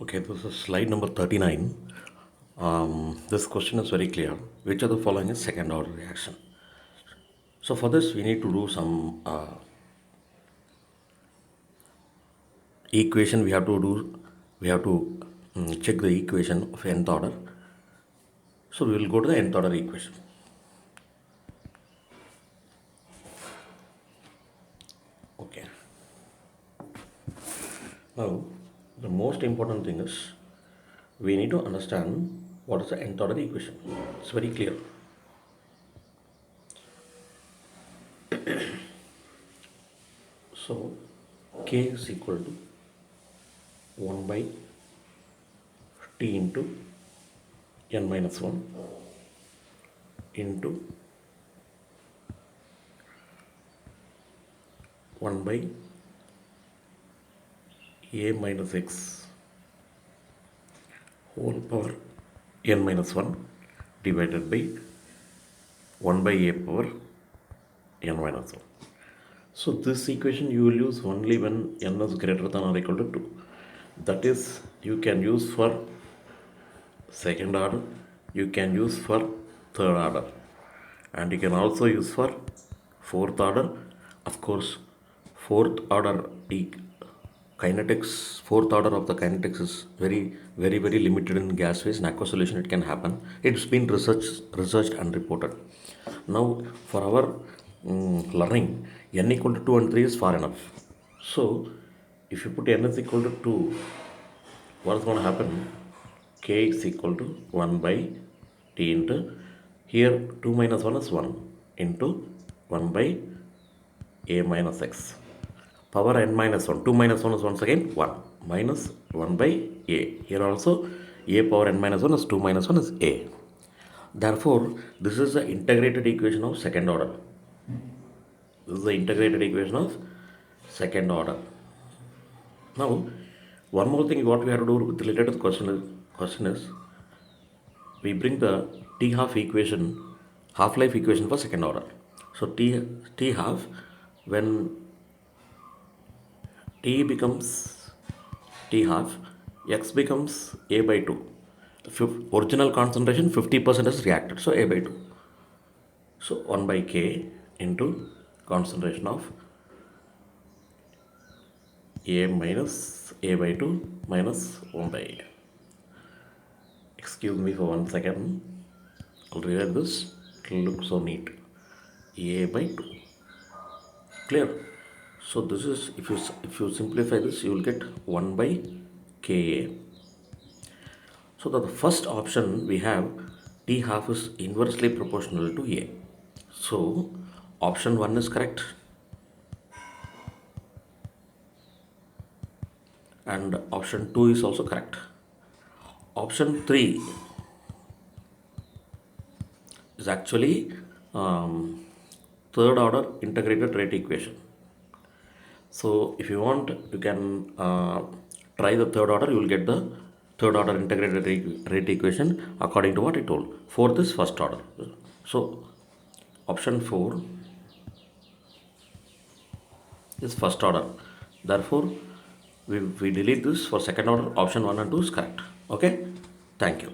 Okay, this is slide number 39. This question is very clear. Which of the following is second order reaction? So for this, we need to do some equation. We have to check the equation of nth order. So we will go to the nth order equation. Okay. Now, the most important thing is we need to understand what is the nth order equation. It's very clear. So k is equal to 1 by t into n minus 1 into 1 by a minus x whole power n minus 1 divided by 1 by a power n minus 1. So this equation you will use only when n is greater than or equal to 2. That is, you can use for second order, you can use for third order, and you can also use for fourth order. Of course, fourth order kinetics, fourth order of the kinetics is very limited in gas phase. In aqueous solution it can happen. It's been researched and reported. Now for our learning, n equal to 2 and 3 is far enough. So if you put n is equal to 2, what is going to happen? K is equal to 1 by t into, here 2 minus 1 is 1 into 1 by a minus x power n minus 1. 2 minus 1 is once again 1 minus 1 by a. Here also a power n minus 1 is 2 minus 1 is a. Therefore, this is the integrated equation of second order. This is the integrated equation of second order. Now, one more thing what we have to do related to the question is we bring the T half equation, half-life equation for second order. So T half, when T becomes T half, X becomes A by 2. Original concentration 50% is reacted, so A by 2. So 1 by K into concentration of A minus A by 2 minus 1 by A. Excuse me for 1 second. I'll rewrite this. It will look so neat. A by 2. Clear? So this is, if you simplify this, you will get 1 by Ka. So the first option we have, T half is inversely proportional to A. So option 1 is correct. And option 2 is also correct. Option 3 is actually third order integrated rate equation. So if you want, you can try the third order. You will get the third order integrated rate equation according to what I told. Fourth is first order. So option 4 is first order. Therefore, we delete this. For second order, option 1 and 2 is correct. Okay, thank you.